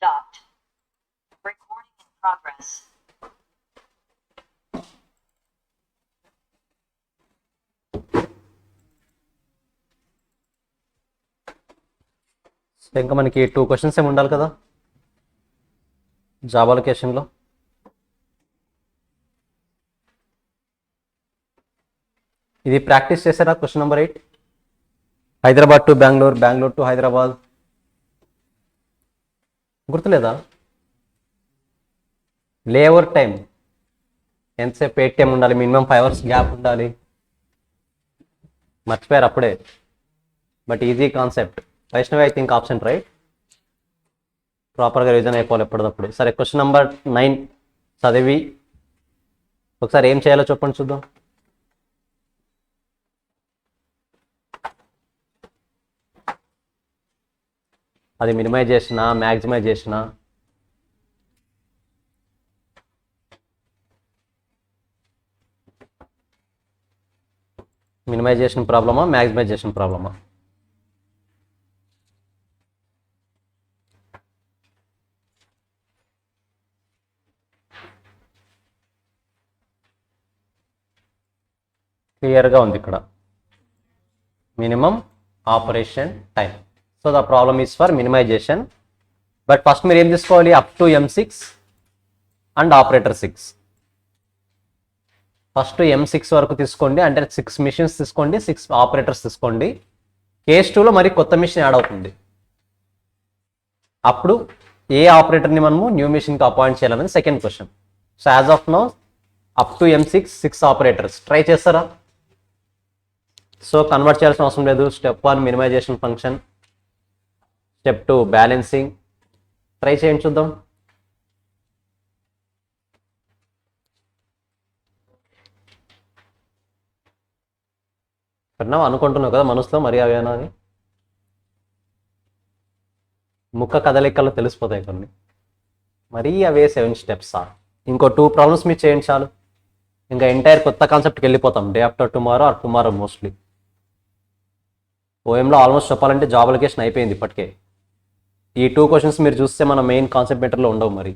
Dot. Recording in progress. ఇంకా మనకి 2 questions ఏమి ఉండాలి కదా జావా లొకేషన్లో. ఇది ప్రాక్టీస్ చేశారా? Question number 8, Hyderabad to Bengaluru, Bengaluru to Hyderabad. గుర్తులేదా? లేఓవర్ టైం ఎంతసేపు ఏటీఎం ఉండాలి, మినిమం 5 hours గ్యాప్ ఉండాలి. మర్చిపోయారు అప్పుడే, but easy concept. Vaishnavi I think option right. ప్రాపర్గా రివిజన్ అయిపోవాలి ఎప్పటికప్పుడు. సరే, క్వశ్చన్ నెంబర్ 9 చదివి ఒకసారి ఏం చేయాలో చెప్పండి చూద్దాం. అది మినిమైజేషనా, మ్యాక్సిమైజేషనా? మినిమైజేషన్ ప్రాబ్లమా, మ్యాక్సిమైజేషన్ ప్రాబ్లమా? క్లియర్గా ఉంది ఇక్కడ, minimum operation time. So the problem is for minimisation. But first మీరు ఏం తీసుకోవాలి? Up to M6 and operator 6. First M6 వరకు తీసుకోండి, అంటే 6 మిషన్స్ తీసుకోండి, 6 ఆపరేటర్స్ తీసుకోండి. కేస్ 2లో మరి కొత్త మిషన్ యాడ్ అవుతుంది. అప్పుడు ఏ ఆపరేటర్ని మనము న్యూ మిషన్కి అపాయింట్ చేయాలనేది second question. So as of now up to M6 6 operators. Try చేస్తారా? సో కన్వర్ట్ చేయాల్సిన అవసరం లేదు. Step 1 minimisation function, step 2 balancing. Try చేయండి చూద్దాం. విన్నావు అనుకుంటున్నావు కదా మనసులో, మరి అవేనా అని ముఖ కదలికల్లో తెలిసిపోతాయి కొన్ని. మరీ అవే 7 స్టెప్సా? ఇంకో 2 ప్రాబ్లమ్స్ మీరు చేయండి చాలు. ఇంకా ఎంటైర్ కొత్త కాన్సెప్ట్కి వెళ్ళిపోతాం day after tomorrow or tomorrow mostly. ఓఎంలో ఆల్మోస్ట్ చెప్పాలంటే జాబ్ లొకేషన్ అయిపోయింది ఇప్పటికే. ఈ 2 క్వశ్చన్స్ మీరు చూస్తే మన మెయిన్ కాన్సెప్ట్ మెటర్లో ఉండవు. మరి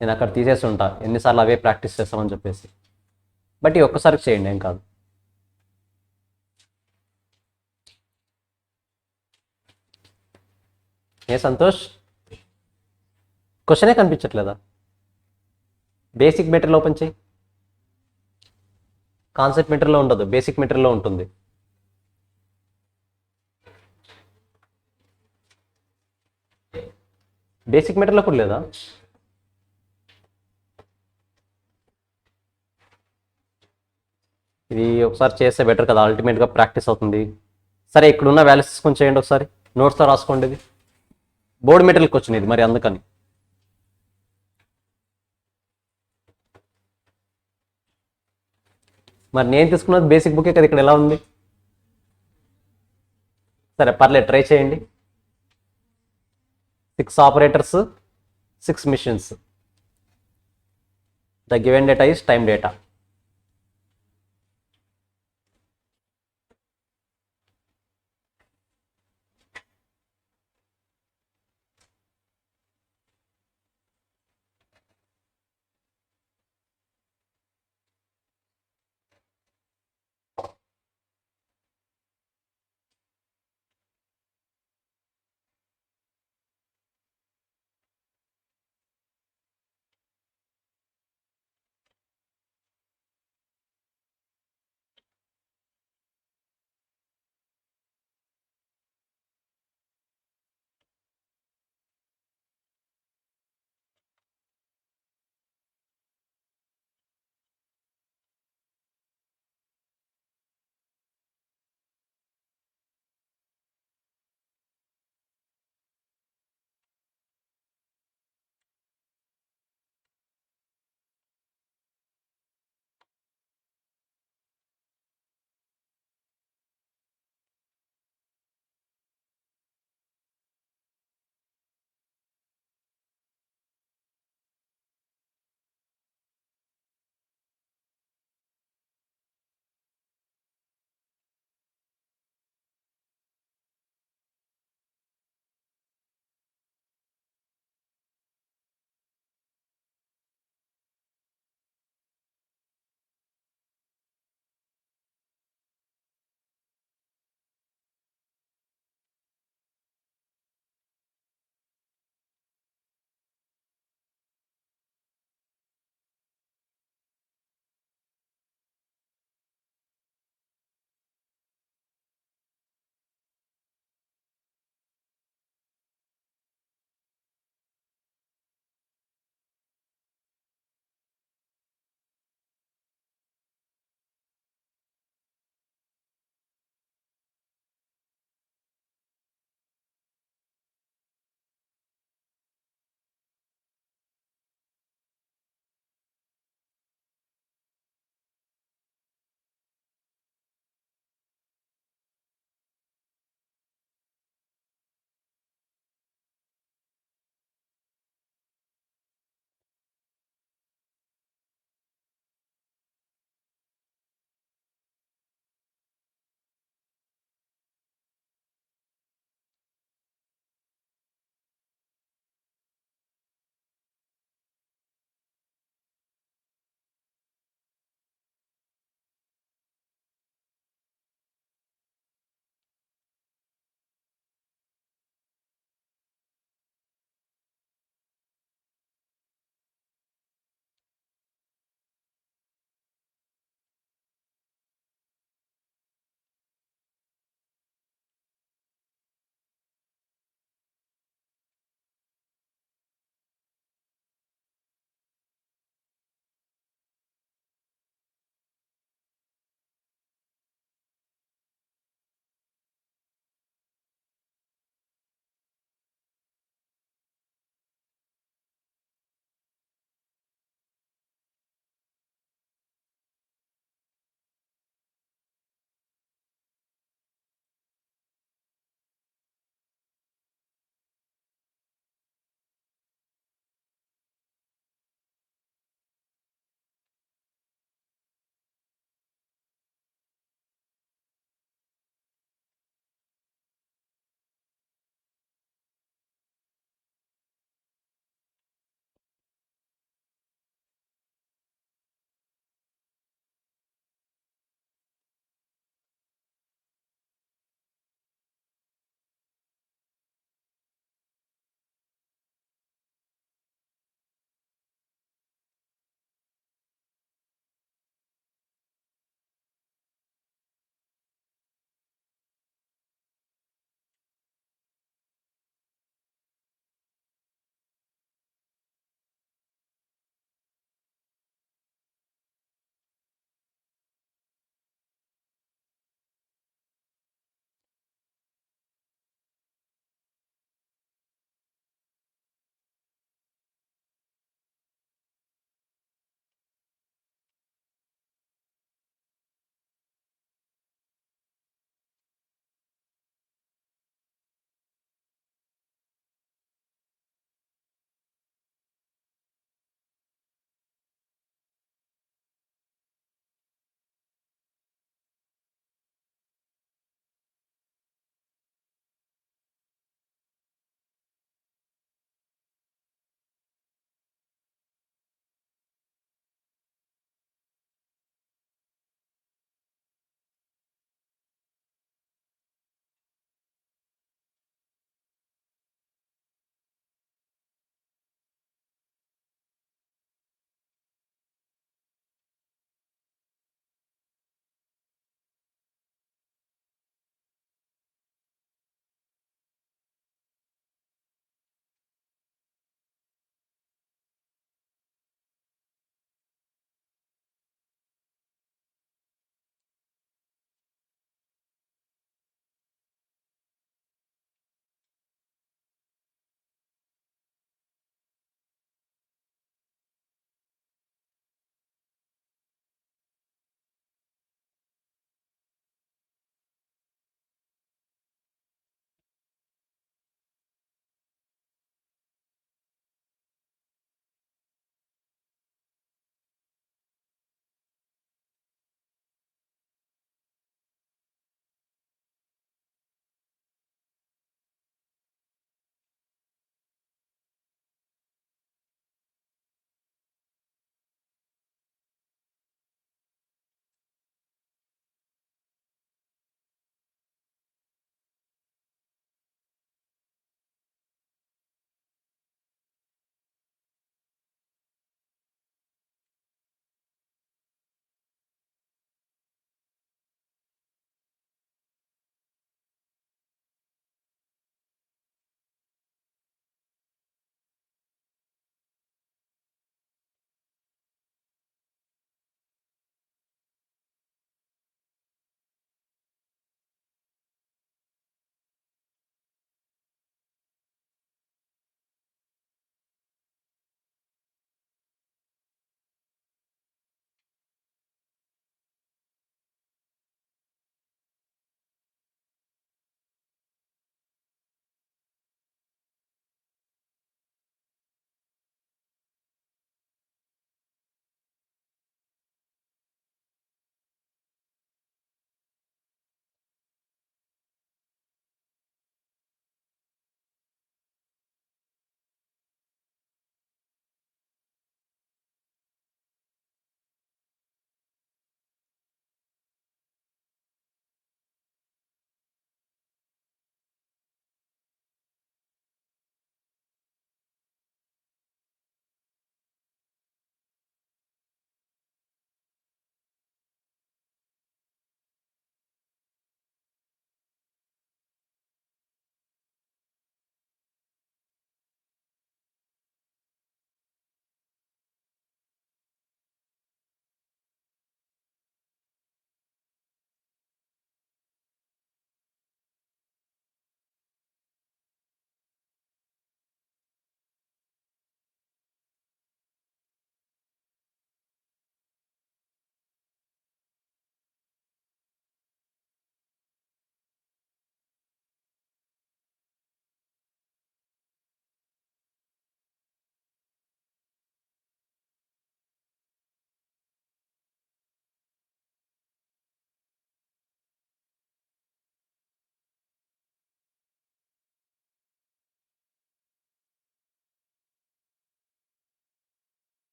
నేను అక్కడ తీసేసి ఉంటా, ఎన్నిసార్లు అవే ప్రాక్టీస్ చేస్తామని చెప్పేసి. బట్ ఈ ఒక్కసారికి చేయండి, ఏం కాదు. ఏ సంతోష్, క్వశ్చనే కనిపించట్లేదా? బేసిక్ మెటీరియల్ ఓపెన్ చేయి. కాన్సెప్ట్ మెటీరియల్లో ఉండదు, బేసిక్ మెటీరియల్లో ఉంటుంది. బేసిక్ మెటీరియల్ కూడా లేదా? ఇది ఒకసారి చేస్తే బెటర్ కదా, అల్టిమేట్గా ప్రాక్టీస్ అవుతుంది. సరే, ఇక్కడున్న వాల్యూస్ తీసుకొని చేయండి ఒకసారి, నోట్స్తో రాసుకోండి. ఇది బోర్డ్ మెటీరియల్కి వచ్చింది ఇది, మరి అందుకని. మరి నేను తీసుకున్నది బేసిక్ బుకే కదా, ఇక్కడ ఎలా ఉంది? సరే పర్లేదు, ట్రై చేయండి. 6 operators, 6 machines. The given data is time data.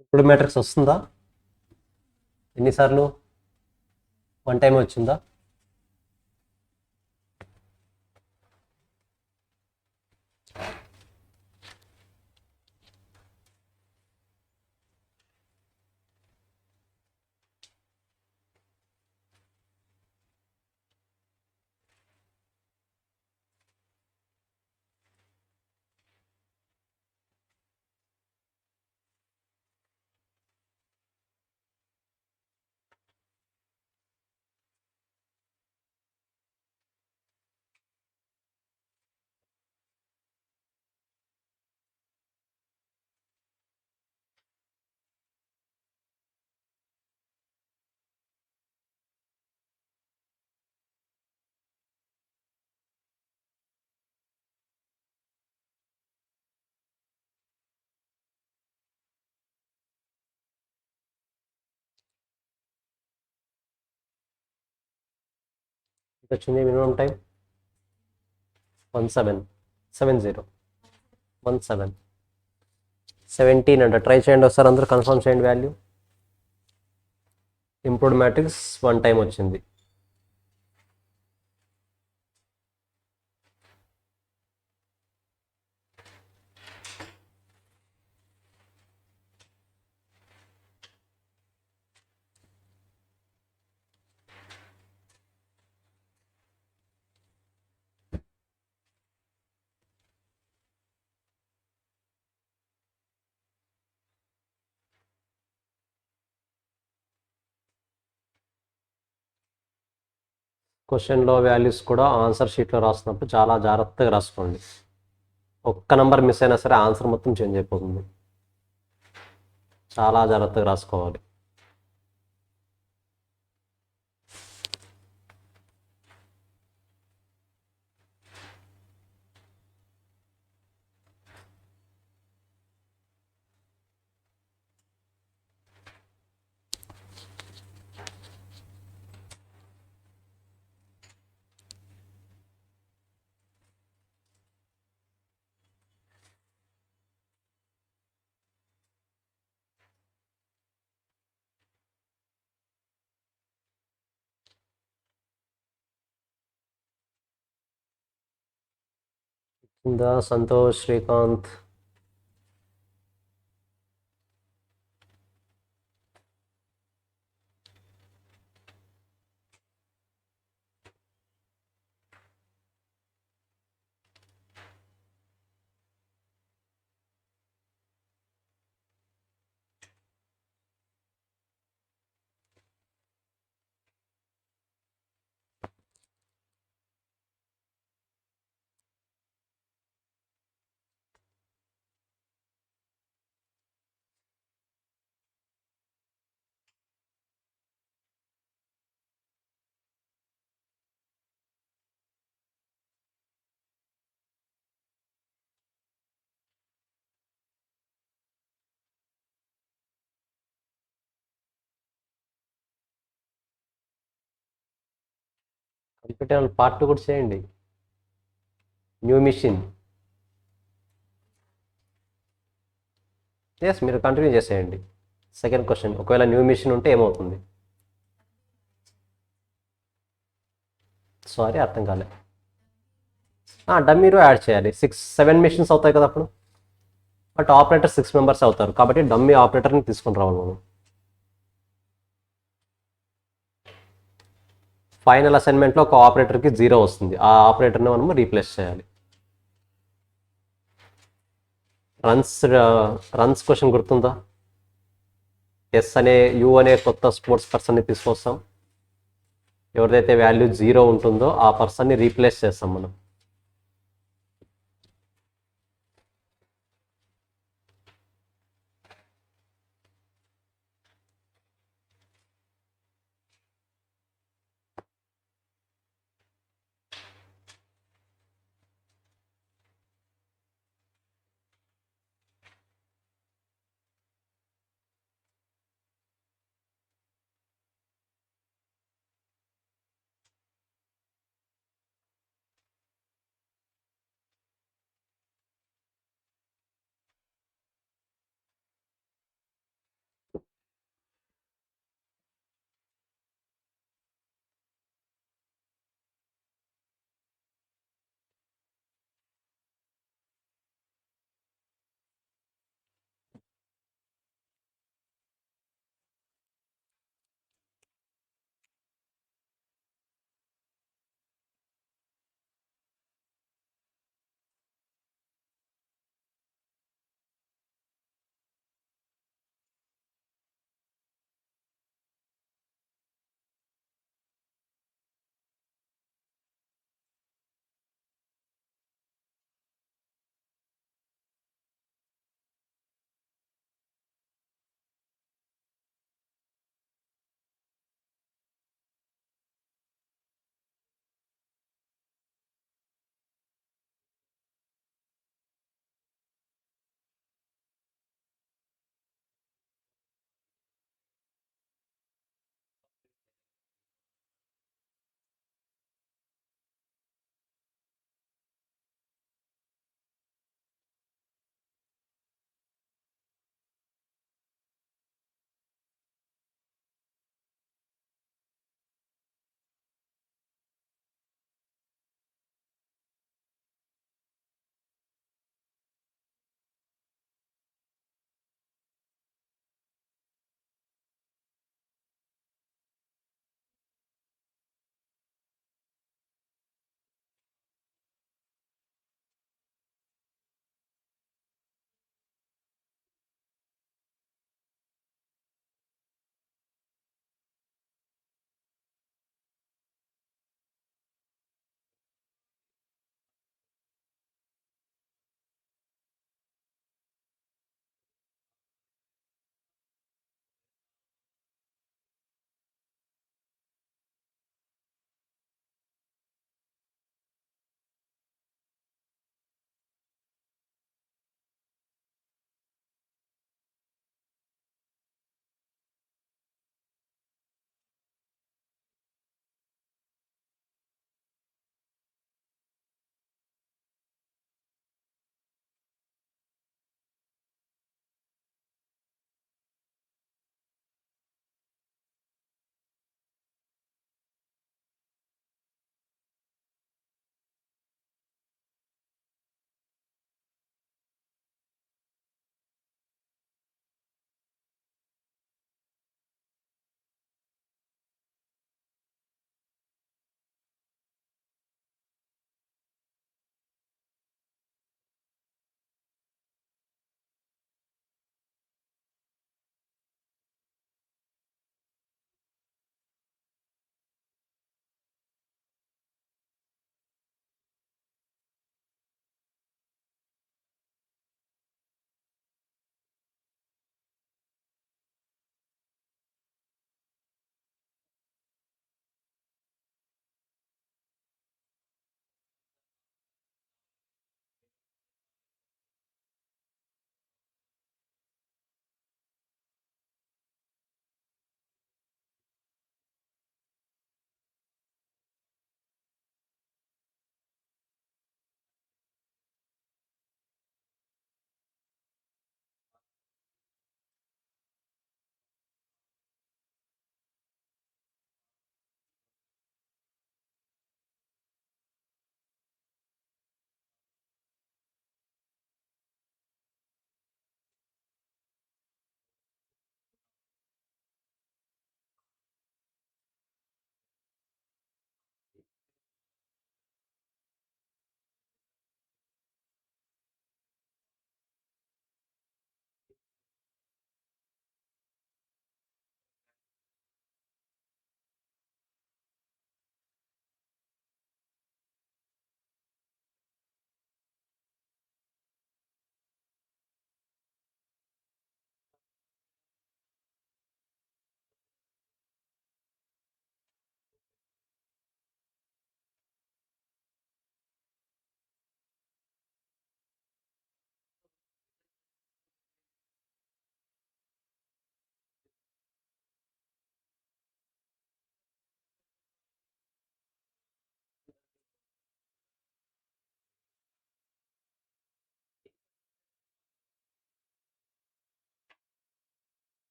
ఇప్పుడు మ్యాట్రిక్స్ వస్తుందా? ఎన్నిసార్లు? 1 టైం వచ్చిందా? ఎంత వచ్చింది మినిమం టైం? 1770 17 అంట. ట్రై చేయండి ఒకసారి, అందరూ కన్ఫర్మ్ చేయండి వాల్యూ. ఇంప్రూవ్డ్ మ్యాట్రిక్స్ 1 టైం వచ్చింది. క్వశ్చన్లో వాల్యూస్ కూడా ఆన్సర్ షీట్లో రాస్తున్నప్పుడు చాలా జాగ్రత్తగా రాసుకోండి. ఒక్క నెంబర్ మిస్ అయినా సరే ఆన్సర్ మొత్తం చేంజ్ అయిపోతుంది. చాలా జాగ్రత్తగా రాసుకోవాలి. కింద సంతోష్, శ్రీకాంత్, కంప్యూటర్ పార్ట్ 2 కూడా చేయండి. New machine. ఎస్, మీరు కంటిన్యూ చేసేయండి. సెకండ్ క్వశ్చన్, ఒకవేళ న్యూ మిషన్ ఉంటే ఏమవుతుంది? సారీ, అర్థం కాలే. డమ్మీలో యాడ్ చేయాలి. 7 మిషన్స్ అవుతాయి కదా అప్పుడు. బట్ ఆపరేటర్ 6 మెంబర్స్ అవుతారు కాబట్టి డమ్మీ ఆపరేటర్ని తీసుకొని రావాలి మనం. ఫైనల్ అసైన్మెంట్లో ఒక ఆపరేటర్కి 0 వస్తుంది. ఆ ఆపరేటర్ని మనము రీప్లేస్ చేయాలి. రన్స్ క్వశ్చన్ గుర్తుందా? యు అనే కొత్త స్పోర్ట్స్ పర్సన్ని తీసుకొస్తాం. ఎవరిదైతే వాల్యూ 0 ఉంటుందో ఆ పర్సన్ని రీప్లేస్ చేస్తాం మనం.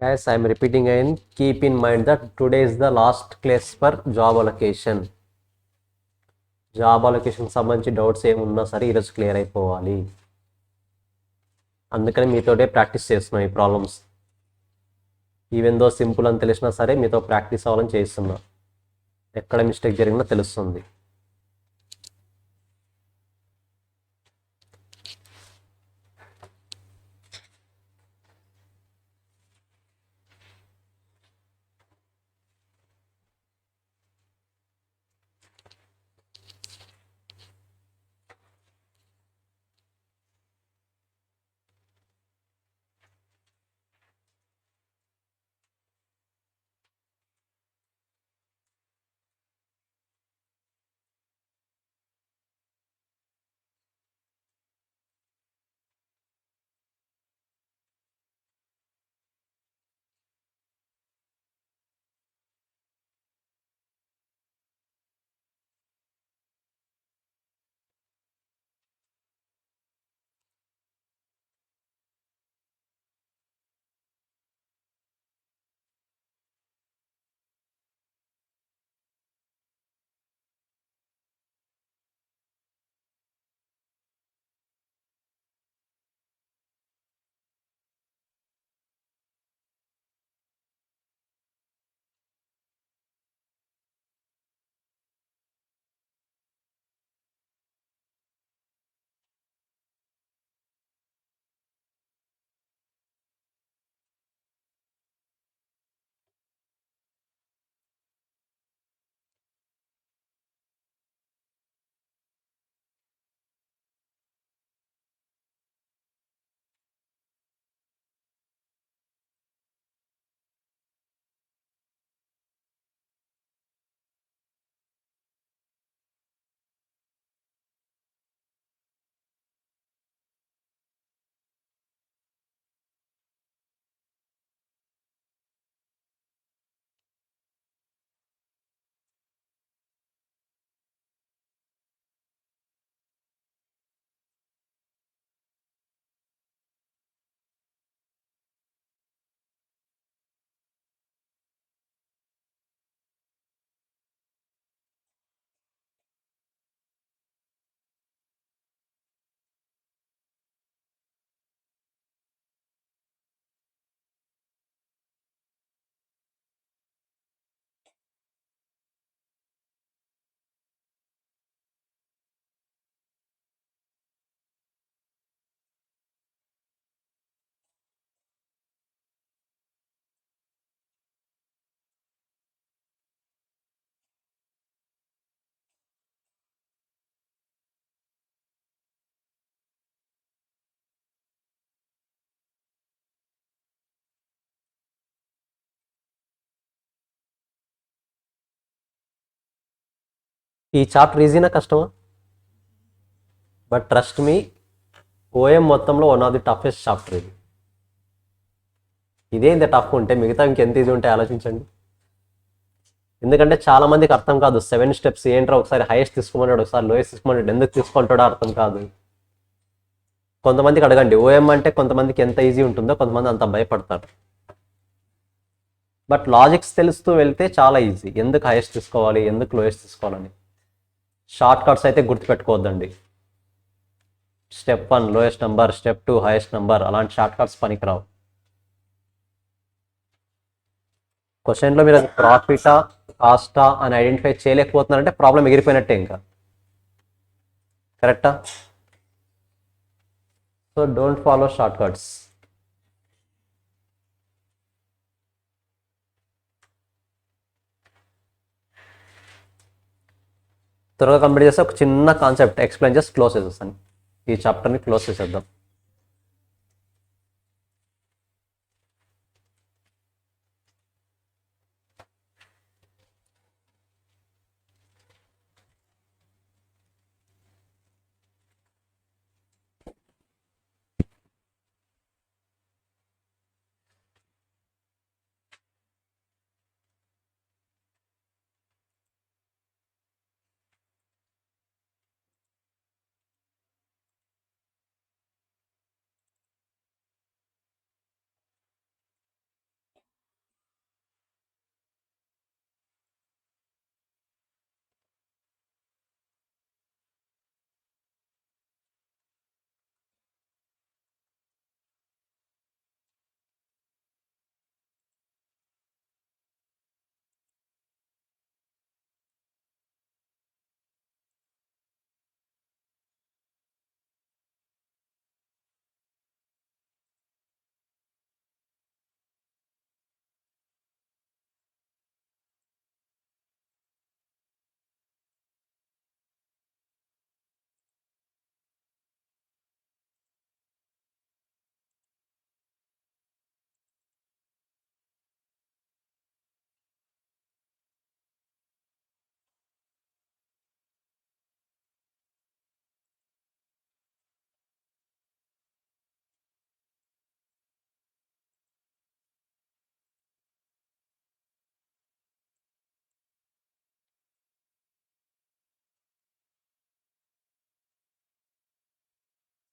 Guys, I am repeating again. Keep in mind that today is the last class for job allocation. Job allocation సంబంధించి డౌట్స్ ఏమున్నా సరే ఈరోజు క్లియర్ అయిపోవాలి. అందుకని మీతోటే ప్రాక్టీస్ చేస్తున్నాం ఈ ప్రాబ్లమ్స్. ఈవెన్ దో సింపుల్ అని తెలిసినా సరే మీతో ప్రాక్టీస్ అవ్వాలని చేస్తున్నా. ఎక్కడ మిస్టేక్ జరిగినా తెలుస్తుంది. ఈ చాప్టర్ ఈజీనా కష్టమా? బట్ ట్రస్ట్ మీ, ఓఎం మొత్తంలో one of the toughest chapter ఇది. ఇదే ఇంత టఫ్ ఉంటే మిగతా ఇంకెంత ఈజీ ఉంటే ఆలోచించండి. ఎందుకంటే చాలా మందికి అర్థం కాదు 7 స్టెప్స్ ఏంట్రా, ఒకసారి హైయెస్ట్ తీసుకోమన్నాడు, ఒకసారి లోయెస్ట్ తీసుకోమన్నాడు, ఎందుకు తీసుకుంటాడో అర్థం కాదు. కొంతమందికి అడగండి ఓఎం అంటే కొంతమందికి ఎంత ఈజీ ఉంటుందో, కొంతమంది అంత భయపడతారు. బట్ లాజిక్స్ తెలుస్తూ వెళ్తే చాలా ఈజీ. ఎందుకు హైయెస్ట్ తీసుకోవాలి, ఎందుకు లోయెస్ట్ తీసుకోవాలని. షార్ట్ కట్స్ అయితే గుర్తుపెట్టుకోవద్దండి. Step 1 lowest number, step 2 highest number, అలాంటి షార్ట్ కట్స్ పనికిరావు. క్వశ్చన్లో మీరు అది ప్రాఫిటా కాస్టా అని ఐడెంటిఫై చేయలేకపోతున్నారంటే ప్రాబ్లం ఎగిరిపోయినట్టే ఇంకా. కరెక్టా? So don't follow short cuts. త్వరగా కంప్లీట్ చేస్తే ఒక చిన్న కాన్సెప్ట్ ఎక్స్ప్లెయిన్ చేసి క్లోజ్ చేసేస్తాను. ఈ చాప్టర్ని క్లోజ్ చేసేద్దాం.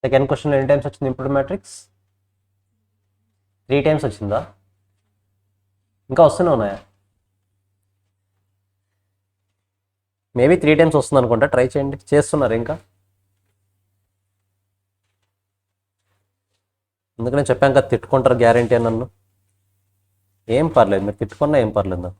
సెకండ్ క్వశ్చన్ ఎన్ని టైమ్స్ వచ్చింది ఇంప్రూవ్డ్ మ్యాట్రిక్స్? 3 టైమ్స్ వచ్చిందా? ఇంకా వస్తూనే ఉన్నాయా? మేబీ 3 టైమ్స్ వస్తుంది అనుకుంటా. ట్రై చేయండి. చేస్తున్నారు ఇంకా? అందుకనే చెప్పాం కదా తిట్టుకుంటారు గ్యారంటీ అని నన్ను. ఏం పర్లేదు, మీరు తిట్టుకున్నా ఏం పర్లేదు నాకు.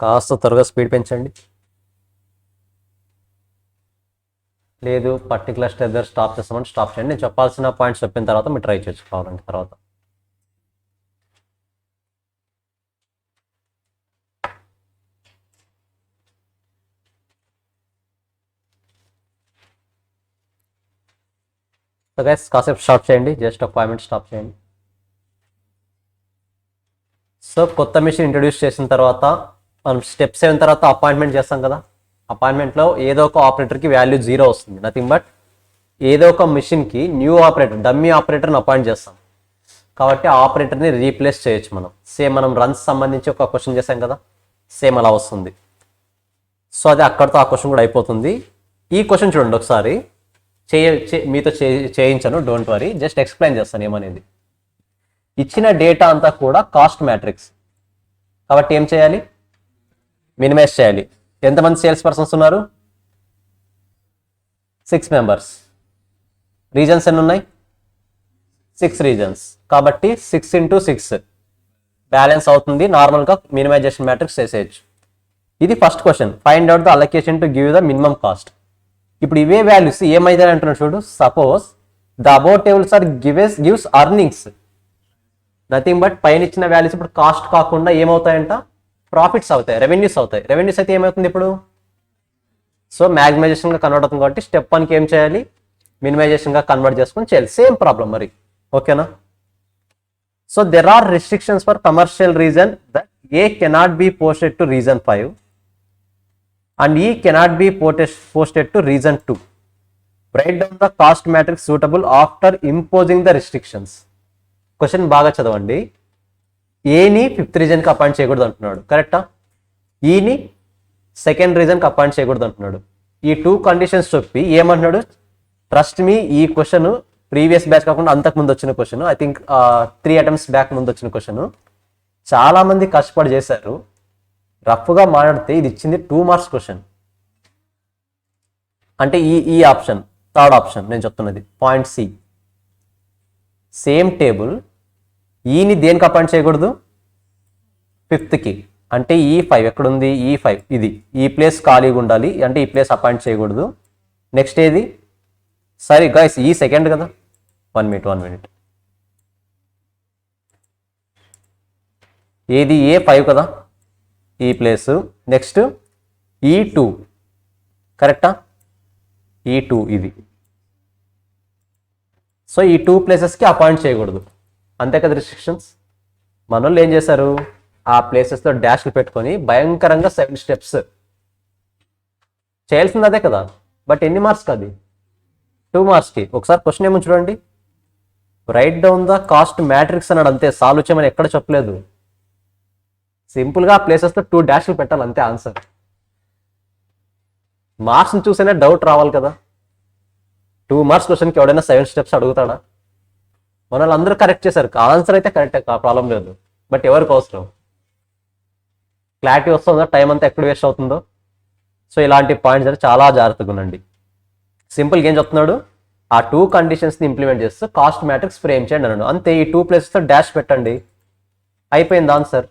కాస్త త్వరగా స్పీడ్ పెంచండి. లేదు పర్టికులర్ స్టెప్ దగ్గర స్టాప్ చేస్తామని స్టాప్ చేయండి. నేను చెప్పాల్సిన పాయింట్స్ చెప్పిన తర్వాత మీరు ట్రై చేసుకోవాలంటే తర్వాత. సో గైస్ కాసేపు స్టాప్ చేయండి. జస్ట్ ఒక 5 minutes స్టాప్ చేయండి. సో కొత్త మిషన్ ఇంట్రడ్యూస్ చేసిన తర్వాత మనం స్టెప్స్ అయిన తర్వాత అపాయింట్మెంట్ చేస్తాం కదా. అపాయింట్మెంట్లో ఏదో ఒక ఆపరేటర్కి వాల్యూ 0 వస్తుంది. నథింగ్ బట్ ఏదో ఒక మిషన్కి న్యూ ఆపరేటర్, డమ్మీ ఆపరేటర్ని అపాయింట్ చేస్తాం కాబట్టి ఆ ఆపరేటర్ని రీప్లేస్ చేయొచ్చు మనం. సేమ్ మనం రన్స్ సంబంధించి ఒక క్వశ్చన్ చేసాం కదా, సేమ్ అలా వస్తుంది. సో అది అక్కడితో ఆ క్వశ్చన్ కూడా అయిపోతుంది. ఈ క్వశ్చన్ చూడండి ఒకసారి. మీతో చేయించను, డోంట్ వరీ, జస్ట్ ఎక్స్ప్లెయిన్ చేస్తాను ఏమనేది. ఇచ్చిన డేటా అంతా కూడా కాస్ట్ మ్యాట్రిక్స్ కాబట్టి ఏం చేయాలి? మినిమైజ్ చేయాలి. ఎంతమంది సేల్స్ పర్సన్స్ ఉన్నారు? 6 members. రీజన్స్ ఎన్ని ఉన్నాయి? 6 రీజన్స్. కాబట్టి 6 into 6 బ్యాలెన్స్ అవుతుంది. నార్మల్గా మినిమైజేషన్ మ్యాట్రిక్స్ చేసేయచ్చు. ఇది first question. Find out the allocation to give the minimum cost. ఇప్పుడు ఇవే వాల్యూస్ ఏమైతే అంటున్నాడు చూడు. Suppose the about tables are gives earnings. Nothing but పైన ఇచ్చిన వాల్యూస్ ఇప్పుడు కాస్ట్ కాకుండా ఏమవుతాయంట? ప్రాఫిట్స్ అవుతాయి, రెవెన్యూస్ అవుతాయి. రెవెన్యూస్ అయితే ఏమవుతుంది ఇప్పుడు? సో మ్యాగ్నైజేషన్గా కన్వర్ట్ అవుతుంది కాబట్టి స్టెప్ 1కి ఏం చేయాలి? మినిమైజేషన్గా కన్వర్ట్ చేసుకొని చేయాలి. సేమ్ ప్రాబ్లం మరి, ఓకేనా? So there are restrictions for commercial reason that A cannot be posted to region 5 and E cannot be posted to region 2. Write down the cost matrix suitable after imposing the restrictions. Question బాగా చదవండి. ఏని 5th రీజన్కి appoint చేయకూడదు అంటున్నాడు, కరెక్టా? ఈని 2nd రీజన్కి appoint చేయకూడదు అంటున్నాడు. ఈ 2 conditions చెప్పి ఏమంటున్నాడు? ట్రస్ట్ మీ, ఈ క్వశ్చన్ ప్రీవియస్ బ్యాచ్ కాకుండా అంతకు ముందు వచ్చిన question, I think 3 attempts back ముందు వచ్చిన క్వశ్చన్. చాలా మంది కష్టపడి చేశారు. రఫ్గా మాట్లాడితే ఇది ఇచ్చింది 2 marks క్వశ్చన్. అంటే ఈ ఆప్షన్, థర్డ్ ఆప్షన్ నేను చెప్తున్నది, పాయింట్ సి. సేమ్ టేబుల్ ఈని దేనికి అపాయింట్ చేయకూడదు? 5thకి. అంటే E5 ఎక్కడుంది? E5 ఇది. ఈ ప్లేస్ ఖాళీగా ఉండాలి, అంటే ఈ ప్లేస్ అపాయింట్ చేయకూడదు. నెక్స్ట్ ఏది? సరే గైస్, ఈ సెకండ్ కదా. 1 మినిట్. ఏది? A5 కదా ఈ ప్లేస్. నెక్స్ట్ E2 కరెక్టా? E2 ఇది. సో ఈ 2 ప్లేసెస్కి అపాయింట్ చేయకూడదు, అంతే కదా రిస్ట్రిక్షన్స్. మన వాళ్ళు ఏం చేశారు? ఆ ప్లేసెస్లో డాష్లు పెట్టుకొని భయంకరంగా 7 స్టెప్స్ చేయాల్సింది అదే కదా. బట్ ఎన్ని మార్క్స్కి అది? 2 మార్క్స్కి. ఒకసారి క్వశ్చన్ ఏమో చూడండి. Right down the cost matrix అన్నాడు, అంతే. సాల్వ్ చేయమని ఎక్కడ చెప్పలేదు. సింపుల్గా ఆ ప్లేసెస్లో 2 డాష్లు పెట్టాలి, అంతే ఆన్సర్. మార్క్స్ని చూసేనే డౌట్ రావాలి కదా. 2 మార్క్స్ క్వశ్చన్కి ఎవడైనా 7 స్టెప్స్ అడుగుతాడా? మన వాళ్ళందరూ కరెక్ట్ చేశారు, ఆన్సర్ అయితే కరెక్టే, ప్రాబ్లం లేదు. బట్ ఎవరికి అవసరం? క్లారిటీ వస్తుందో, టైం అంతా ఎక్కడ వేస్ట్ అవుతుందో. సో ఇలాంటి పాయింట్స్ అయితే చాలా జాగ్రత్తగా ఉండండి. సింపుల్గా ఏం చెప్తున్నాడు? ఆ 2 కండిషన్స్ని ఇంప్లిమెంట్ చేస్తూ కాస్ట్ మ్యాట్రిక్స్ ఫ్రేమ్ చేయండి అన్నాడు, అంతే. ఈ 2 ప్లేసెస్తో డాష్ పెట్టండి, అయిపోయింది ఆన్సర్.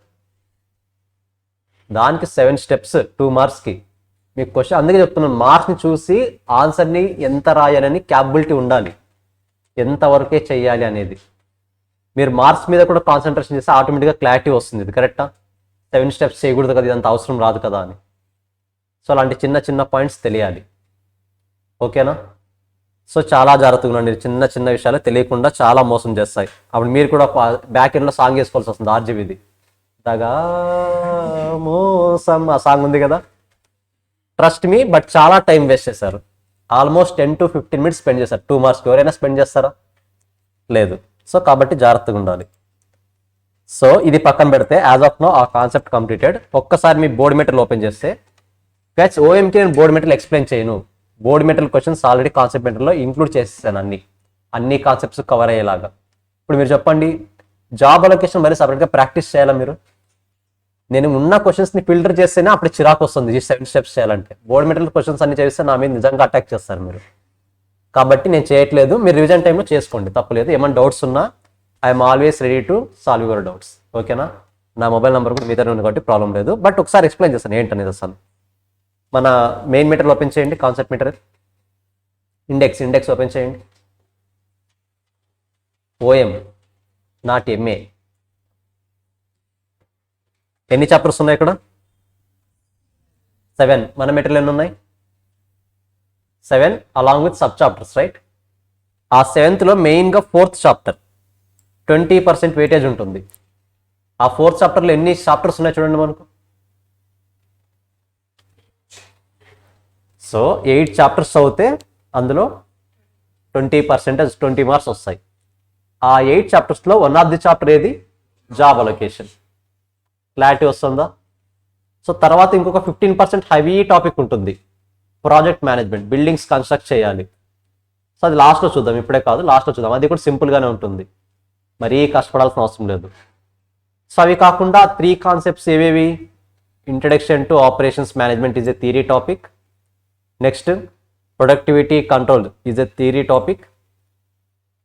దానికి 7 స్టెప్స్ 2 మార్క్స్కి. మీకు క్వశ్చన్ అందుకే చెప్తున్నాను, మార్క్స్ని చూసి ఆన్సర్ని ఎంత రాయాలని క్యాపబిలిటీ ఉండాలి, ఎంతవరకే చెయ్యాలి అనేది. మీరు మార్క్స్ మీద కూడా కాన్సన్ట్రేషన్ చేస్తే ఆటోమేటిక్గా క్లారిటీ వస్తుంది. ఇది కరెక్టా? 7 స్టెప్స్ చేయకూడదు కదా, ఇదంత అవసరం రాదు కదా అని. సో అలాంటి చిన్న చిన్న పాయింట్స్ తెలియాలి, ఓకేనా? సో చాలా జాగ్రత్తగా ఉండండి. చిన్న చిన్న విషయాలు తెలియకుండా చాలా మోసం చేస్తాయి. అప్పుడు మీరు కూడా బ్యాక్ ఎండ్లో సాంగ్ వేసుకోవాల్సి వస్తుంది, ఆర్జీబీది దగా మోసం ఆ సాంగ్ ఉంది కదా. ట్రస్ట్ మీ, బట్ చాలా టైం వేస్ట్ చేశారు. ఆల్మోస్ట్ 10 to 15 మినిట్స్ స్పెండ్ చేశారు 2 మార్క్స్కి. ఎవరైనా స్పెండ్ చేస్తారా? లేదు. సో కాబట్టి జాగ్రత్తగా ఉండాలి. సో ఇది పక్కన పెడితే as of now uh concept completed. ఒక్కసారి మీ బోర్డ్ మెటీరియల్ ఓపెన్ చేస్తే గైస్, ఓఎంకి నేను బోర్డ్ మెటీరియల్ ఎక్స్ప్లెయిన్ చేయను. Board material questions already concept మెటీరియల్లో ఇంక్లూడ్ చేసేసాను, అన్ని కాన్సెప్ట్స్ కవర్ అయ్యేలాగా. ఇప్పుడు మీరు చెప్పండి, జాబ్ అలొకేషన్ మరి సపరేట్గా ప్రాక్టీస్ చేయాలా మీరు? నేను ఉన్న క్వశ్చన్స్ని ఫిల్టర్ చేస్తేనే అప్పుడు చిరాకు వస్తుంది ఈ 7 స్టెప్స్ చేయాలంటే. బోర్డ్ మెటీరియల్ క్వశ్చన్స్ అన్ని చేస్తే నా మీద నిజంగా అటాక్ చేస్తారు మీరు. కాబట్టి నేను చేయట్లేదు, మీరు రివిజన్ టైంలో చేసుకోండి, తప్పలేదు. ఏమైనా డౌట్స్ ఉన్నా I'm always ready to solve your doubts, ఓకేనా? నా మొబైల్ నెంబర్ కూడా మీ దగ్గర ఉంది కాబట్టి ప్రాబ్లం లేదు. బట్ ఒకసారి ఎక్స్ప్లెయిన్ చేస్తాను ఏంటనేది. అసలు మన మెయిన్ మెటీరియల్ ఓపెన్ చేయండి, కాన్సెప్ట్ మెటీరియల్. ఇండెక్స్ ఓపెన్ చేయండి. OM not MA. ఎన్ని చాప్టర్స్ ఉన్నాయి ఇక్కడ? 7. మన మెటీరియల్ ఎన్ని ఉన్నాయి? 7 along with sub chapters, right? ఆ 7th మెయిన్గా 4th చాప్టర్ 20% వెయిటేజ్ ఉంటుంది. ఆ 4th చాప్టర్లో ఎన్ని చాప్టర్స్ ఉన్నాయి చూడండి మనకు. సో 8 చాప్టర్స్ అవుతే అందులో 20% 20 మార్క్స్ వస్తాయి. ఆ 8 చాప్టర్స్లో వన్ ఆఫ్ ది చాప్టర్ ఏది? Job allocation. క్లారిటీ వస్తుందా? సో తర్వాత ఇంకొక 15% హెవీ టాపిక్ ఉంటుంది, ప్రాజెక్ట్ మేనేజ్మెంట్, బిల్డింగ్స్ కన్స్ట్రక్ట్ చేయాలి. సో అది లాస్ట్లో చూద్దాం, ఇప్పుడే కాదు, లాస్ట్లో చూద్దాం. అది కూడా సింపుల్గానే ఉంటుంది, మరీ కష్టపడాల్సిన అవసరం లేదు. సో అవి కాకుండా 3 కాన్సెప్ట్స్ ఏవేవి? Introduction to operations management is a theory topic. Next productivity control is a theory topic.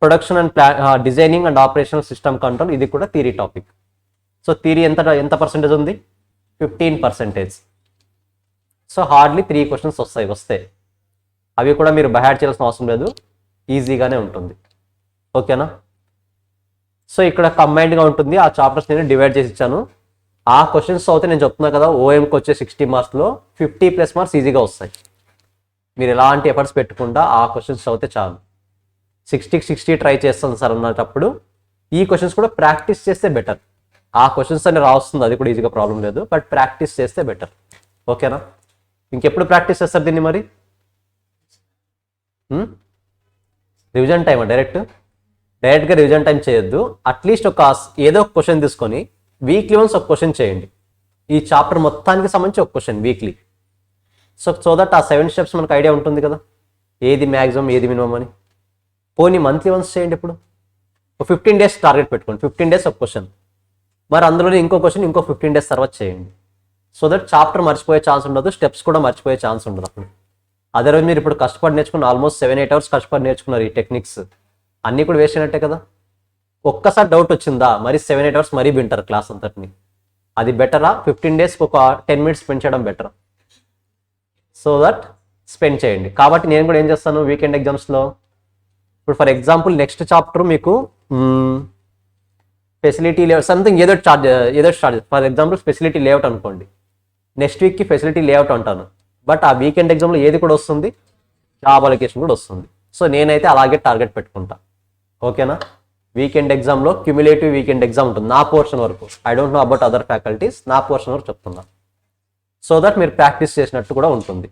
Production and designing and operational system control, ఇది కూడా థియరీ టాపిక్. సో థియరీ ఎంత పర్సెంటేజ్ ఉంది? 15%. సో హార్డ్లీ 3 క్వశ్చన్స్ వస్తాయి. అవి కూడా మీరు by heart చేయాల్సిన అవసరం లేదు, ఈజీగానే ఉంటుంది, ఓకేనా? సో ఇక్కడ కంబైన్డ్గా ఉంటుంది. ఆ చాప్టర్స్ నేను డివైడ్ చేసి ఇచ్చాను. ఆ క్వశ్చన్స్ అయితే నేను చెప్తున్నా కదా, ఓఎంకి వచ్చే 60 మార్క్స్లో 50+ మార్క్స్ ఈజీగా వస్తాయి. మీరు ఎలాంటి ఎఫర్ట్స్ పెట్టకుండా ఆ క్వశ్చన్స్ చదివితే చాలు. 60కి 60 ట్రై చేస్తాను సార్ అన్నప్పుడు ఈ క్వశ్చన్స్ కూడా ప్రాక్టీస్ చేస్తే బెటర్. ఆ క్వశ్చన్స్ అన్ని రాస్తుంది, అది కూడా ఈజీగా, ప్రాబ్లం లేదు. బట్ ప్రాక్టీస్ చేస్తే బెటర్, ఓకేనా? ఇంకెప్పుడు ప్రాక్టీస్ చేస్తారు దీన్ని మరి? రివిజన్ టైం డైరెక్ట్గా రివిజన్ టైం చేయొద్దు. అట్లీస్ట్ ఏదో ఒక క్వశ్చన్ తీసుకొని వీక్లీ వన్స్ ఒక క్వశ్చన్ చేయండి. ఈ చాప్టర్ మొత్తానికి సంబంధించి ఒక క్వశ్చన్ వీక్లీ. సో దట్ ఆ 7 స్టెప్స్ మనకు ఐడియా ఉంటుంది కదా, ఏది మ్యాక్సిమం ఏది మినిమం అని. పోనీ మంత్లీ వన్స్ చేయండి. ఇప్పుడు 15 డేస్ టార్గెట్ పెట్టుకోండి, 15 డేస్ ఒక క్వశ్చన్. మరి అందులోనే ఇంకో క్వశ్చన్ ఇంకో 15 డేస్ తర్వాత చేయండి. సో దట్ చాప్టర్ మర్చిపోయే ఛాన్స్ ఉండదు, స్టెప్స్ కూడా మర్చిపోయే ఛాన్స్ ఉండదు అప్పుడు. అదే రోజు మీరు ఇప్పుడు కష్టపడి నేర్చుకున్న ఆల్మోస్ట్ 7-8 అవర్స్ కష్టపడి నేర్చుకున్నారు ఈ టెక్నిక్స్ అన్నీ కూడా వేస్ట్ అయినట్టే కదా. ఒక్కసారి డౌట్ వచ్చిందా మరి 7-8 అవర్స్ మరీ వింటారు క్లాస్ అంతటిని. అది బెటరా 15 డేస్కి ఒక 10 మినిట్స్ స్పెండ్ చేయడం బెటరా? సో దట్ స్పెండ్ చేయండి. కాబట్టి నేను కూడా ఏం చేస్తాను వీకెండ్ ఎగ్జామ్స్లో, ఇప్పుడు ఫర్ ఎగ్జాంపుల్ నెక్స్ట్ చాప్టర్ మీకు ఫెసిలిటీ లేఅవుట్ సంథింగ్ ఏదో start for example facility layout అనుకోండి, నెక్స్ట్ వీక్కి ఫెసిలిటీ లేఅవుట్ అంటాను. బట్ ఆ వీకెండ్ ఎగ్జామ్లో ఏది కూడా వస్తుంది, జాబ్ అలొకేషన్ కూడా వస్తుంది. సో నేనైతే అలాగే టార్గెట్ పెట్టుకుంటా. ఓకేనా? వీకెండ్ ఎగ్జామ్లో క్యుములేటివ్ వీకెండ్ ఎగ్జామ్ ఉంటుంది నా పోర్షన్ వరకు. I don't know about other faculties, నా పోర్షన్ వరకు చెప్తున్నా. సో దట్ మీరు ప్రాక్టీస్ చేసినట్టు కూడా ఉంటుంది.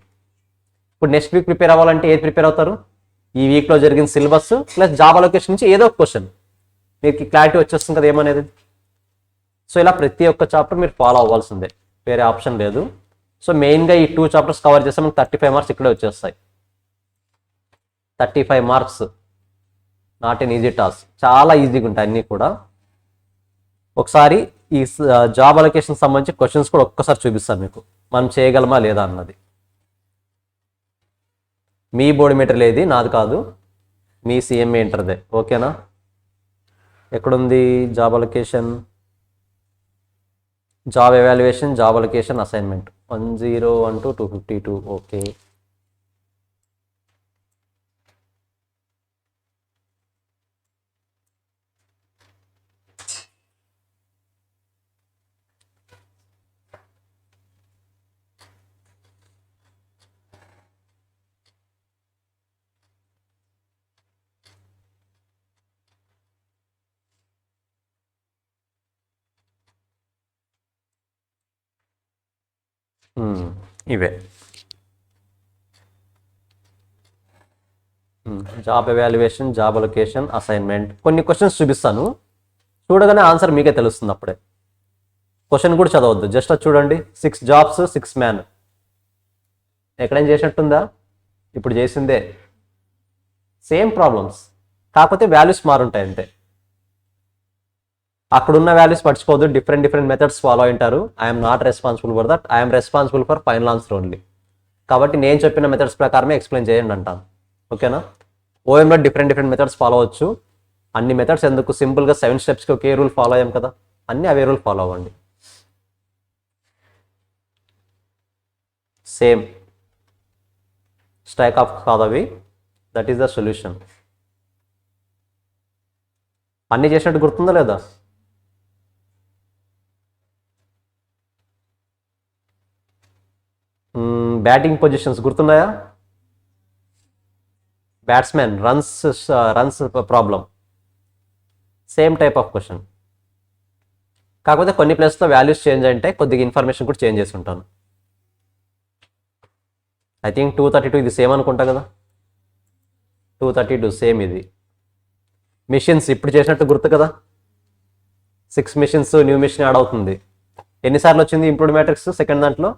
ఇప్పుడు నెక్స్ట్ వీక్ ప్రిపేర్ అవ్వాలంటే ఏది ప్రిపేర్ అవుతారు? ఈ వీక్లో జరిగిన సిలబస్ ప్లస్ జాబ్ అలొకేషన్ నుంచి ఏదో ఒక క్వశ్చన్ మీకు క్లారిటీ వచ్చేస్తుంది కదా ఏమనేది. సో ఇలా ప్రతి ఒక్క చాప్టర్ మీరు ఫాలో అవ్వాల్సిందే, వేరే ఆప్షన్ లేదు. సో మెయిన్గా ఈ 2 చాప్టర్స్ కవర్ చేస్తే మనకు 35 మార్క్స్ ఇక్కడే వచ్చేస్తాయి. 35 marks not an easy task, చాలా ఈజీగా ఉంటాయి అన్నీ కూడా. ఒకసారి ఈ జాబ్ అలొకేషన్ సంబంధించి క్వశ్చన్స్ కూడా ఒక్కసారి చూపిస్తాను మీకు, మనం చేయగలమా లేదా అన్నది. మీ బోర్డు మెటీరియల్ ఏది, నాది కాదు, మీ సిఎంఏ ఇంటర్దే. ఓకేనా? ఎక్కడుంది job allocation, job evaluation, job allocation assignment 1012-252. Okay, ఇవే job evaluation, job allocation assignment. కొన్ని క్వశ్చన్స్ చూపిస్తాను, చూడగానే ఆన్సర్ మీకే తెలుస్తుంది. అప్పుడే క్వశ్చన్ కూడా చదవద్దు, జస్ట్ అది చూడండి. 6 jobs 6 men. ఎక్కడైనా చేసినట్టుందా? ఇప్పుడు చేసిందే, సేమ్ ప్రాబ్లమ్స్, కాకపోతే వాల్యూస్ మారుంటాయి అంతే. అక్కడున్న వాల్యూస్ మర్చిపోదు, డిఫరెంట్ మెథడ్స్ ఫాలో అయింటారు. I'm not responsible for that, I'm responsible for final answer only. కాబట్టి నేను చెప్పిన మెథడ్స్ ప్రకారమే ఎక్స్ప్లెయిన్ చేయండి అంటాను. ఓకేనా? ఓఎంలో డిఫరెంట్ మెథడ్స్ ఫాలో అవ్వచ్చు. అన్ని మెథడ్స్ ఎందుకు, సింపుల్గా 7 స్టెప్స్కి ఒకే రూల్ ఫాలో అయ్యాం కదా, అన్నీ అవే రూల్ ఫాలో అవ్వండి. సేమ్ స్ట్రైక్ ఆఫ్ కాదవి, దట్ ఈస్ ద సొల్యూషన్. అన్నీ చేసినట్టు గుర్తుందా లేదా? బ్యాటింగ్ పొజిషన్స్ గుర్తున్నాయా? Batsmen runs problem, same type of question. కాకపోతే కొన్ని ప్లేస్లో వాల్యూస్ చేంజ్ అంటే కొద్దిగా ఇన్ఫర్మేషన్ కూడా చేంజ్ చేసి ఉంటాను. ఐ థింక్ 232 ఇది సేమ్ అనుకుంటా కదా, 232 సేమ్. ఇది మిషన్స్ ఇప్పుడు చేసినట్టు గుర్తు కదా, 6 మిషన్స్ న్యూ మిషన్ యాడ్ అవుతుంది. ఎన్నిసార్లు వచ్చింది ఇంప్రూవ్డ్ మ్యాట్రిక్స్ సెకండ్ దాంట్లో?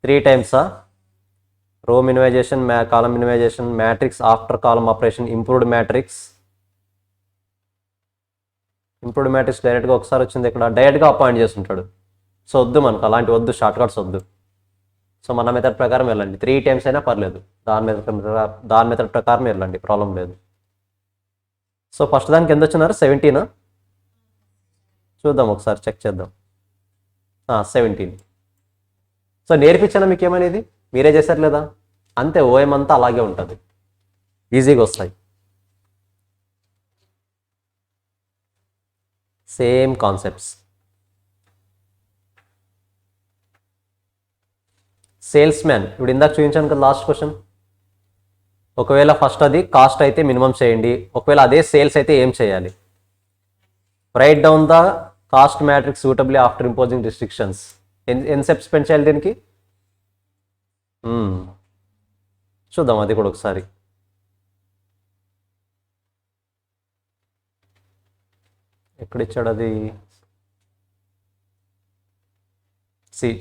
3 times. రో minimisation, column minimisation, matrix after column operation, improved matrix డైరెక్ట్గా ఒకసారి వచ్చింది. ఇక్కడ డైరెక్ట్గా అపాయింట్ చేస్తుంటాడు. సో వద్దు మనకు అలాంటి, వద్దు, షార్ట్ కట్స్ వద్దు. సో మన మెథడ్ ప్రకారం వెళ్ళండి, 3 times అయినా పర్లేదు, దాని మెథడ్ ప్రకారం వెళ్ళండి, ప్రాబ్లం లేదు. సో ఫస్ట్ దానికి ఎంత వచ్చినారు? 17. చూద్దాం ఒకసారి, చెక్ చేద్దాం. 17. సో నేర్పించానా మీకు ఏమనేది? మీరే చేశారు లేదా? అంతే, ఓఎం అంతా అలాగే ఉంటుంది, ఈజీగా వస్తాయి. Same concepts. సేల్స్ మ్యాన్, ఇప్పుడు ఇందాక చూపించాను కదా లాస్ట్ క్వశ్చన్. ఒకవేళ ఫస్ట్ అది కాస్ట్ అయితే మినిమం చేయండి, ఒకవేళ అదే సేల్స్ అయితే ఏం చేయాలి? Right down the cost matrix suitably after imposing restrictions. ఎన్ని స్టెప్స్ స్పెండ్ చేయాలి దీనికి? చూద్దాం అది కూడా ఒకసారి. ఎక్కడిచ్చాడు అది?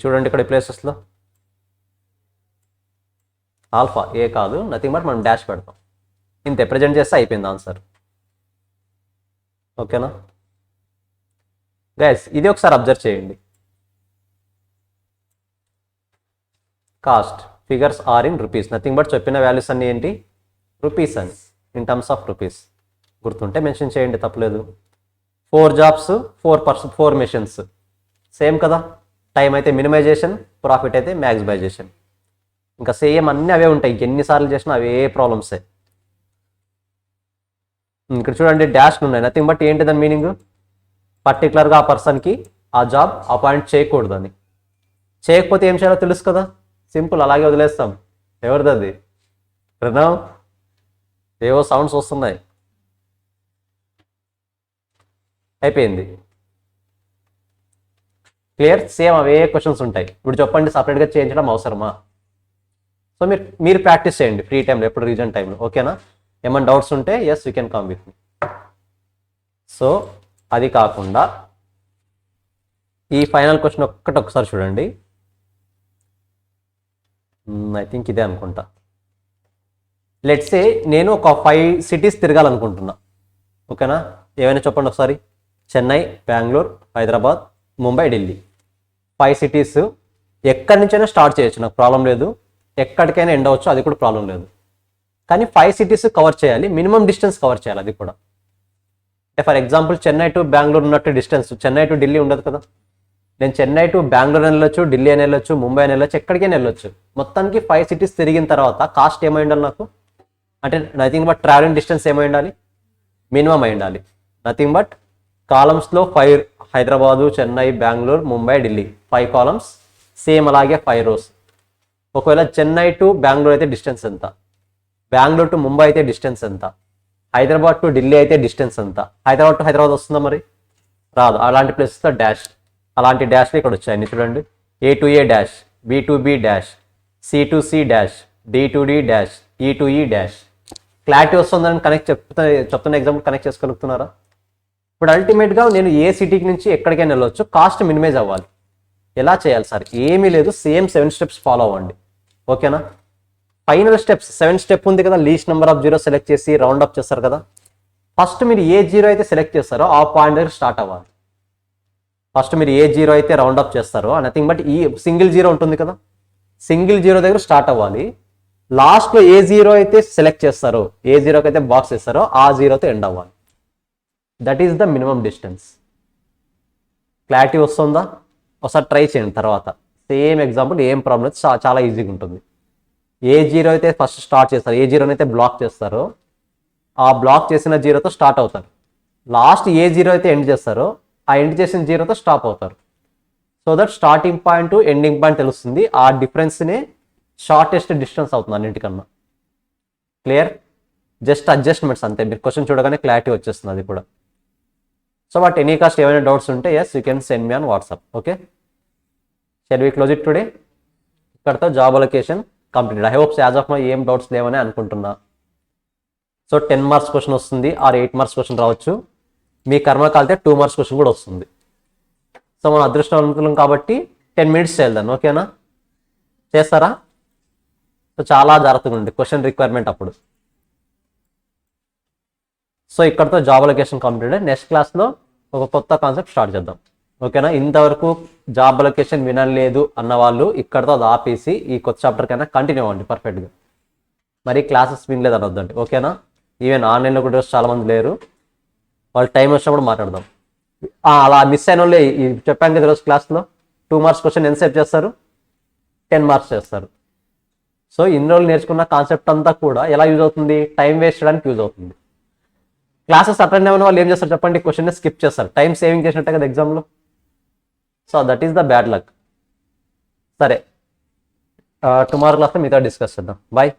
చూడండి ఇక్కడ ప్లేసెస్లో ఆల్ఫా ఏ కాదు, నథింగ్ బట్ మనం డాష్ పెడతాం, ఇంతే, ప్రజెంట్ చేస్తే అయిపోయింది ఆన్సర్. ఓకేనా గైస్? ఇది ఒకసారి అబ్జర్వ్ చేయండి. Cost figures are in rupees, nothing but చెప్పిన వాల్యూస్ అన్నీ ఏంటి? రూపీస్ అని, ఇన్ టర్మ్స్ ఆఫ్ రూపీస్. గుర్తుంటే మెన్షన్ చేయండి, తప్పలేదు. 4 jobs 4 మెషిన్స్, సేమ్ కదా, టైం అయితే మినిమైజేషన్, ప్రాఫిట్ అయితే మ్యాక్సిమైజేషన్. ఇంకా సేమ్ అన్నీ అవే ఉంటాయి, ఎన్నిసార్లు చేసినా అవే ప్రాబ్లమ్సే. ఇక్కడ చూడండి డాష్లు ఉన్నాయి, నథింగ్ బట్ ఏంటి దాని మీనింగ్, పర్టికులర్గా ఆ పర్సన్కి ఆ జాబ్ అపాయింట్ చేయకూడదని. చేయకపోతే ఏం చేయాలో తెలుసు కదా, సింపుల్, అలాగే వదిలేస్తాం. ఎవరిది అది ప్రణవ్? ఏవో సౌండ్స్ వస్తున్నాయి. అయిపోయింది. క్లియర్? సేమ్ అవే క్వశ్చన్స్ ఉంటాయి. ఇప్పుడు చెప్పండి, సపరేట్గా చేయించడం అవసరమా? సో మీరు ప్రాక్టీస్ చేయండి ఫ్రీ టైంలో, ఎప్పుడు రీజన్ టైంలో, ఓకేనా? ఏమైనా డౌట్స్ ఉంటే yes you can come with me. So అది కాకుండా ఈ ఫైనల్ క్వశ్చన్ ఒకసారి చూడండి. ఐ థింక్ ఇదే అనుకుంటా. లెట్స్ సే నేను ఒక 5 cities తిరగాలనుకుంటున్నా, ఓకేనా? ఏమైనా చెప్పండి ఒకసారి. చెన్నై, బెంగళూరు, హైదరాబాద్, ముంబై, ఢిల్లీ. 5 cities ఎక్కడి నుంచైనా స్టార్ట్ చేయొచ్చు, నాకు ప్రాబ్లం లేదు. ఎక్కడికైనా ఎండ్ అవ్వచ్చు, అది కూడా ప్రాబ్లం లేదు. కానీ 5 cities కవర్ చేయాలి, మినిమం డిస్టెన్స్ కవర్ చేయాలి అది కూడా. అంటే for example Chennai to Bengaluru ఉన్నట్టు డిస్టెన్స్ చెన్నై టు ఢిల్లీ ఉండదు కదా. నేను చెన్నై టు బెంగళూరు అని వెళ్ళొచ్చు, ఢిల్లీ అని వెళ్ళొచ్చు, ముంబై అని వెళ్ళొచ్చు, ఎక్కడికైనా వెళ్ళొచ్చు. మొత్తానికి 5 cities తిరిగిన తర్వాత కాస్ట్ ఏమై ఉండాలి నాకు? అంటే నథింగ్ బట్ ట్రావెలింగ్ డిస్టెన్స్ ఏమై ఉండాలి? మినిమం అయి ఉండాలి. నథింగ్ బట్ కాలమ్స్లో 5 హైదరాబాదు, చెన్నై, బెంగళూరు, ముంబై, ఢిల్లీ 5 కాలమ్స్, సేమ్ అలాగే 5 rows. ఒకవేళ చెన్నై టు బెంగళూరు అయితే డిస్టెన్స్ ఎంత, బెంగళూరు టు ముంబై అయితే డిస్టెన్స్ ఎంత, హైదరాబాద్ టు ఢిల్లీ అయితే డిస్టెన్స్ ఎంత, హైదరాబాద్ టు హైదరాబాద్ వస్తుందా? మరి రాదు. అలాంటి ప్లేసెస్లో డాష్, అలాంటి డాష్లు ఇక్కడ వచ్చాయి చూడండి. A to A dash, B to B dash, C to C dash, D to D dash, E to E dash. Clarity వస్తుందని చెప్తున్న ఎగ్జాంపుల్ కనెక్ట్ చేసుకోగలుగుతున్నారా? ఇప్పుడు అల్టిమేట్గా నేను ఏ సిటీకి నుంచి ఎక్కడికైనా వెళ్ళొచ్చు, కాస్ట్ మినిమైజ్ అవ్వాలి. ఎలా చేయాలి సార్? ఏమీ లేదు, సేమ్ 7 steps ఫాలో అవ్వండి, ఓకేనా? ఫైనల్ స్టెప్స్ 7 step ఉంది కదా, least number of zero select చేసి రౌండ్ అప్ చేస్తారు కదా. ఫస్ట్ మీరు ఏ జీరో అయితే సెలెక్ట్ చేస్తారో ఆ పాయింట్ దగ్గర స్టార్ట్ అవ్వాలి. ఫస్ట్ మీరు ఏ జీరో అయితే రౌండ్ అప్ చేస్తారో, నథింగ్ బట్ ఈ సింగిల్ జీరో ఉంటుంది కదా, సింగిల్ జీరో దగ్గర స్టార్ట్ అవ్వాలి. లాస్ట్లో ఏ జీరో అయితే సెలెక్ట్ చేస్తారో, ఏ జీరోకి అయితే బాక్స్ వేస్తారో ఆ జీరోతో ఎండ్ అవ్వాలి. That is the minimum distance. Clarity వస్తుందా? ఒకసారి ట్రై చేయండి తర్వాత. సేమ్ ఎగ్జాంపుల్, ఏం ప్రాబ్లం అయితే చాలా ఈజీగా ఉంటుంది. ఏ జీరో అయితే ఫస్ట్ స్టార్ట్ చేస్తారు, ఏ జీరోని అయితే బ్లాక్ చేస్తారో ఆ బ్లాక్ చేసిన జీరోతో స్టార్ట్ అవుతారు. లాస్ట్ ఏ జీరో అయితే ఎండ్ చేస్తారో ఆ ఎండ్ చేసిన జీరోతో స్టాప్ అవుతారు. So that starting point ending point తెలుస్తుంది. ఆ డిఫరెన్స్నే షార్టెస్ట్ డిస్టెన్స్ అవుతుంది అన్నింటికన్నా. క్లియర్? జస్ట్ అడ్జస్ట్మెంట్స్ అంతే. మీరు క్వశ్చన్ చూడగానే క్లారిటీ వచ్చేస్తుంది అది కూడా. సో బట్ ఎనీ కాస్ట్ ఏమైనా డౌట్స్ ఉంటే yes you can send me on WhatsApp. Okay, shall we close it today? ఇక్కడతో job allocation completed. I hopes as of my ఏం డౌట్స్ లేవని అనుకుంటున్నా. సో 10 marks క్వశ్చన్ వస్తుంది, ఆర్ 8 marks క్వశ్చన్ రావచ్చు. మీ కర్మ కాలితే 2 marks క్వశ్చన్ కూడా వస్తుంది. సో మనం అదృష్టవంతులం కాబట్టి 10 minutes చేద్దాం, ఓకేనా? చేస్తారా? సో చాలా జాగ్రత్తగా ఉంది క్వశ్చన్ రిక్వైర్మెంట్ అప్పుడు. సో ఇక్కడతో జాబ్ అలొకేషన్ కంప్లీటెడ్. నెక్స్ట్ క్లాస్లో ఒక కొత్త కాన్సెప్ట్ స్టార్ట్ చేద్దాం, ఓకేనా? ఇంతవరకు జాబ్ అలొకేషన్ వినలేదు అన్న వాళ్ళు ఇక్కడతో అది ఆపేసి ఈ కొత్త చాప్టర్ కైనా కంటిన్యూ అవ్వండి పర్ఫెక్ట్గా. మరి క్లాసెస్ వినలేదు అనొద్దండి, ఓకేనా? ఈవెన్ ఆన్లైన్లో కూడా చాలామంది లేరు, వాళ్ళు టైం వచ్చినప్పుడు మాట్లాడదాం. అలా మిస్ అయిన వాళ్ళే చెప్పాను కదా ఈరోజు క్లాస్లో 2 marks క్వశ్చన్ ఎంతసేపు చేస్తారు? 10 marks చేస్తారు. సో ఇన్ని రోజులు నేర్చుకున్న కాన్సెప్ట్ అంతా కూడా ఎలా యూజ్ అవుతుంది? టైం వేస్ట్ చేయడానికి యూజ్ అవుతుంది. క్లాసెస్ అటెండ్ అయిన వాళ్ళు ఏం చేస్తారు చెప్పండి? క్వశ్చన్ స్కిప్ చేస్తారు. టైం సేవింగ్ చేసినట్టే కదా ఎగ్జామ్లో. So that is the bad luck. సరే, టుమారో క్లాస్లో మీతో డిస్కస్ చేద్దాం. బాయ్.